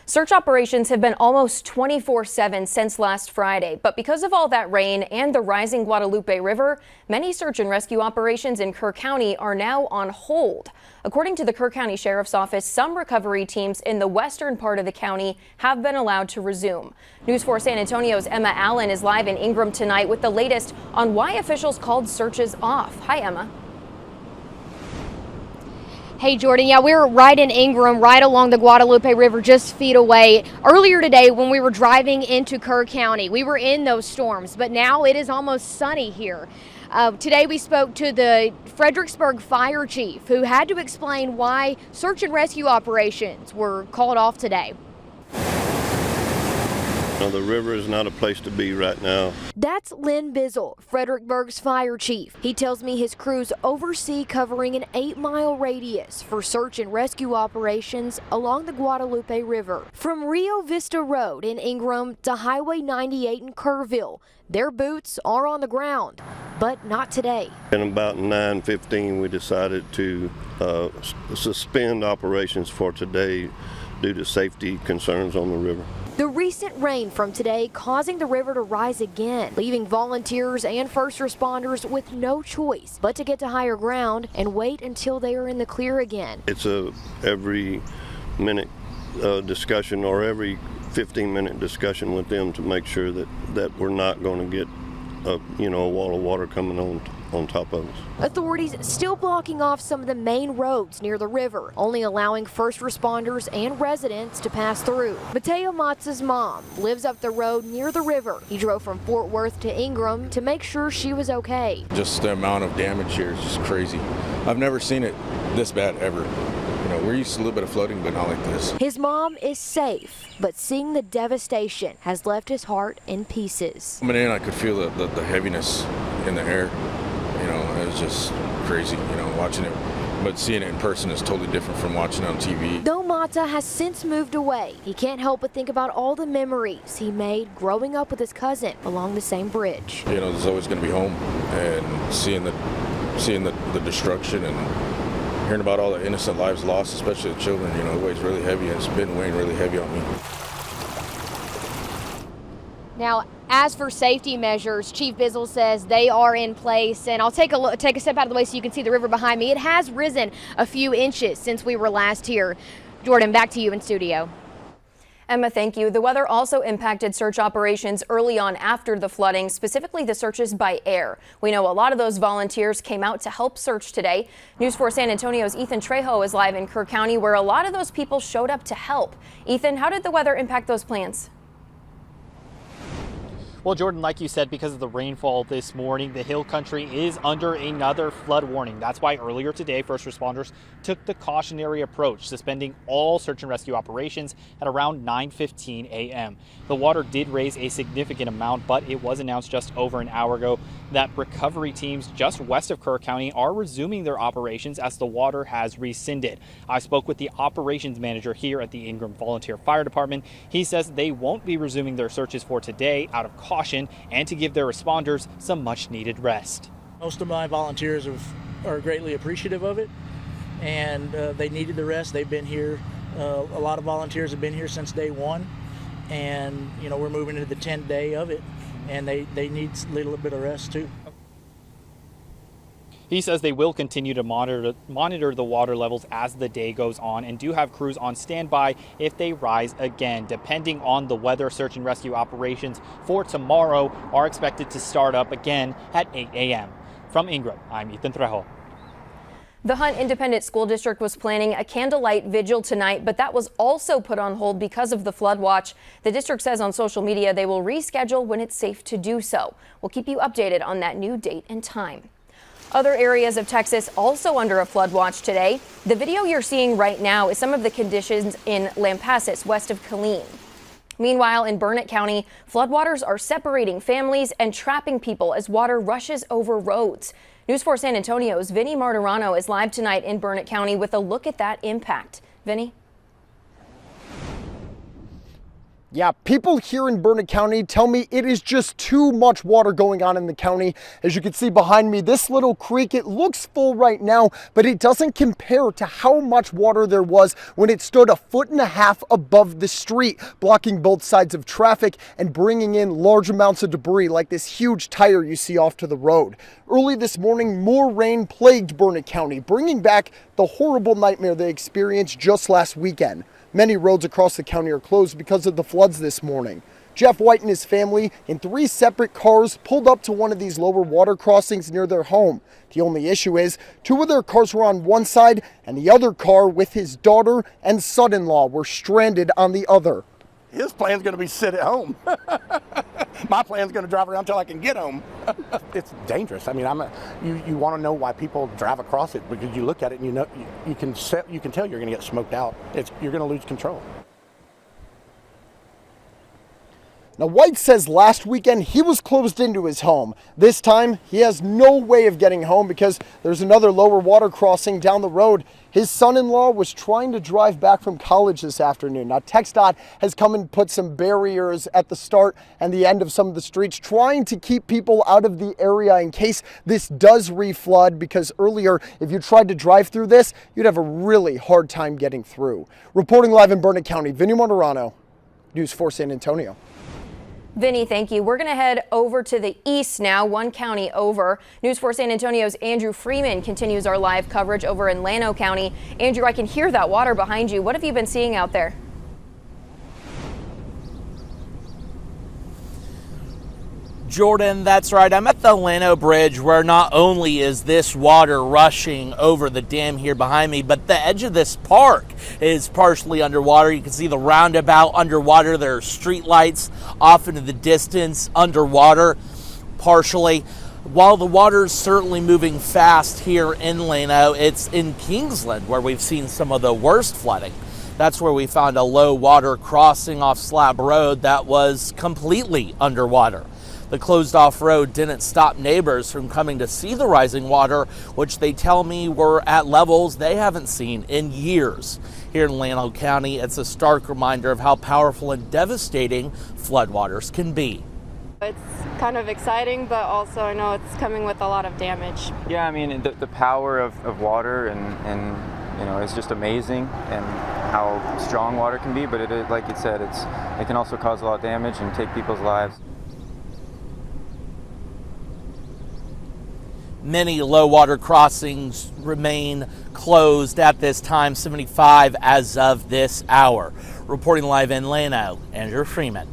Search operations have been almost 24/7 since last Friday, but because of all that rain and the rising Guadalupe River, many search and rescue operations in Kerr County are now on hold. According to the Kerr County Sheriff's Office, some recovery teams in the western part of the county have been allowed to resume. News 4 San Antonio's Emma Allen is live in Ingram tonight with the latest on why officials called searches off. Hi, Emma. Hey Jordan, yeah, we're right in Ingram, right along the Guadalupe River, just feet away. Earlier today when we were driving into Kerr County, we were in those storms, but now it is almost sunny here. Today we spoke to the Fredericksburg fire chief, who had to explain why search and rescue operations were called off today. The river is not a place to be right now. That's Bizzell, Fredericksburg's fire chief. He tells me his crews oversee covering an 8-mile radius for search and rescue operations along the Guadalupe River. From Rio Vista Road in Ingram to Highway 98 in Kerrville, their boots are on the ground, but not today. And about 9:15 we decided to suspend operations for today due to safety concerns on the river. The recent rain from today causing the river to rise again, leaving volunteers and first responders with no choice but to get to higher ground and wait until they are in the clear again. It's a every minute discussion or every 15-minute discussion with them to make sure that we're not going to get a wall of water coming on top of us. Authorities still blocking off some of the main roads near the river, only allowing first responders and residents to pass through. Mateo Matz's mom lives up the road near the river. He drove from Fort Worth to Ingram to make sure she was okay. Just the amount of damage here is just crazy. I've never seen it this bad ever. We're used to a little bit of flooding, but not like this. His mom is safe, but seeing the devastation has left his heart in pieces. Coming in, I could feel the heaviness in the air. It was just crazy, watching it. But seeing it in person is totally different from watching it on TV. Though Mata has since moved away, he can't help but think about all the memories he made growing up with his cousin along the same bridge. There's always going to be home, and seeing the destruction and hearing about all the innocent lives lost, especially the children, it weighs really heavy, and it's been weighing really heavy on me. Now, as for safety measures, Chief Bizzell says they are in place, and I'll take a step out of the way so you can see the river behind me. It has risen a few inches since we were last here. Jordan, back to you in studio. Emma, thank you. The weather also impacted search operations early on after the flooding, specifically the searches by air. We know a lot of those volunteers came out to help search today. News 4 San Antonio's Ethan Trejo is live in Kerr County, where a lot of those people showed up to help. Ethan, how did the weather impact those plans? Well, Jordan, like you said, because of the rainfall this morning, the hill country is under another flood warning. That's why earlier today, first responders took the cautionary approach, suspending all search and rescue operations at around 9:15 a.m. The water did raise a significant amount, but it was announced just over an hour ago that recovery teams just west of Kerr County are resuming their operations as the water has rescinded. I spoke with the operations manager here at the Ingram Volunteer Fire Department. He says they won't be resuming their searches for today out of caution and to give their responders some much needed rest. Most of my volunteers are greatly appreciative of it, and they needed the rest. They've been here. A lot of volunteers have been here since day one, and we're moving into the 10th day of it, and they need a little bit of rest too. He says they will continue to monitor the water levels as the day goes on and do have crews on standby if they rise again. Depending on the weather, search and rescue operations for tomorrow are expected to start up again at 8 a.m. From Ingram, I'm Ethan Trejo. The Hunt Independent School District was planning a candlelight vigil tonight, but that was also put on hold because of the flood watch. The district says on social media they will reschedule when it's safe to do so. We'll keep you updated on that new date and time. Other areas of Texas also under a flood watch today. The video you're seeing right now is some of the conditions in Lampasas, west of Killeen. Meanwhile, in Burnet County, floodwaters are separating families and trapping people as water rushes over roads. News 4 San Antonio's Vinny Martirano is live tonight in Burnet County with a look at that impact. Vinny? Yeah, people here in Burnet County tell me it is just too much water going on in the county. As you can see behind me, this little creek, it looks full right now, but it doesn't compare to how much water there was when it stood 1.5 feet above the street, blocking both sides of traffic and bringing in large amounts of debris like this huge tire you see off to the road. Early this morning, more rain plagued Burnet County, bringing back the horrible nightmare they experienced just last weekend. Many roads across the county are closed because of the floods this morning. Jeff White and his family in 3 separate cars pulled up to one of these lower water crossings near their home. The only issue is 2 of their cars were on one side and the other car with his daughter and son-in-law were stranded on the other. His plan's going to be sit at home. My plan's going to drive around until I can get home. It's dangerous. I mean, you want to know why people drive across it, because you look at it and you can tell you're going to get smoked out. You're going to lose control. Now, White says last weekend he was closed into his home. This time, he has no way of getting home because there's another lower water crossing down the road. His son-in-law was trying to drive back from college this afternoon. Now, TxDOT has come and put some barriers at the start and the end of some of the streets, trying to keep people out of the area in case this does reflood, because earlier, if you tried to drive through this, you'd have a really hard time getting through. Reporting live in Burnet County, Vinny Monterano, News 4 San Antonio. Vinny, thank you. We're going to head over to the east now, 1 county over. News 4 San Antonio's Andrew Freeman continues our live coverage over in Llano County. Andrew, I can hear that water behind you. What have you been seeing out there? Jordan, that's right. I'm at the Llano Bridge, where not only is this water rushing over the dam here behind me, but the edge of this park is partially underwater. You can see the roundabout underwater. There are street lights off into the distance underwater partially. While the water's certainly moving fast here in Llano, it's in Kingsland where we've seen some of the worst flooding. That's where we found a low water crossing off Slab Road that was completely underwater. The closed off road didn't stop neighbors from coming to see the rising water, which they tell me were at levels they haven't seen in years. Here in Llano County, it's a stark reminder of how powerful and devastating floodwaters can be. It's kind of exciting, but also I know it's coming with a lot of damage. Yeah, I mean, the power of water and you know, it's just amazing, and how strong water can be, but it is, like you said, it can also cause a lot of damage and take people's lives. Many low water crossings remain closed at this time, 75 as of this hour. Reporting live in Llano, Andrew Freeman.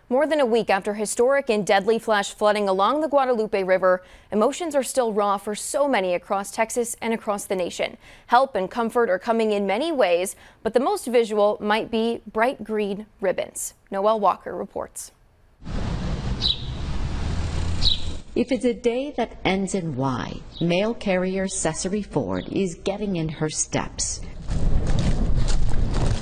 More than a week after historic and deadly flash flooding along the Guadalupe River, emotions are still raw for so many across Texas and across the nation. Help and comfort are coming in many ways, but the most visual might be bright green ribbons. Noelle Walker reports. If it's a day that ends in Y, mail carrier Cecily Ford is getting in her steps.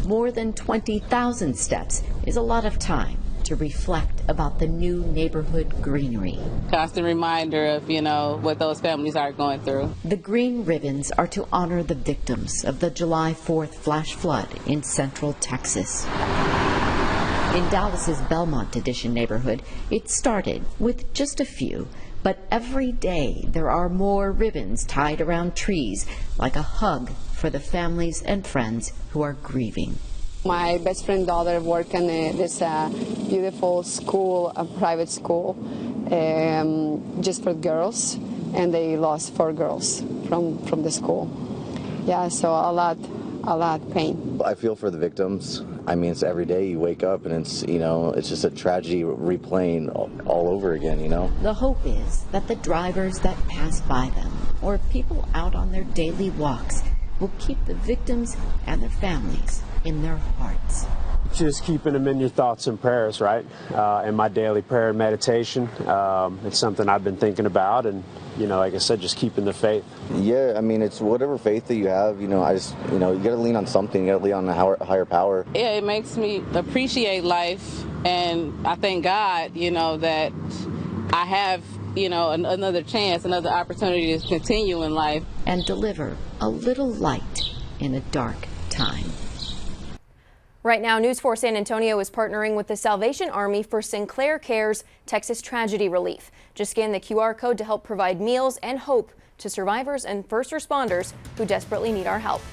More than 20,000 steps is a lot of time to reflect about the new neighborhood greenery. Constant reminder of, you know, what those families are going through. The green ribbons are to honor the victims of the July 4th flash flood in central Texas. In Dallas's Belmont Edition neighborhood, it started with just a few, but every day there are more ribbons tied around trees, like a hug for the families and friends who are grieving. My best friend's daughter works in this beautiful school, a private school, just for girls, and they lost 4 girls from the school. Yeah, so a lot pain. I feel for the victims. I mean, it's every day you wake up and it's, you know, it's just a tragedy replaying all over again, you know. The hope is that the drivers that pass by them or people out on their daily walks will keep the victims and their families in their hearts. Just keeping them in your thoughts and prayers, right? In my daily prayer and meditation. It's something I've been thinking about, and, you know, like I said, just keeping the faith. Yeah, I mean, it's whatever faith that you have, you know, you got to lean on something. You got to lean on a higher power. Yeah, it makes me appreciate life, and I thank God, you know, that I have, you know, another chance, another opportunity to continue in life. And deliver a little light in a dark time. Right now, News 4 San Antonio is partnering with the Salvation Army for Sinclair Cares Texas Tragedy Relief. Just scan the QR code to help provide meals and hope to survivors and first responders who desperately need our help.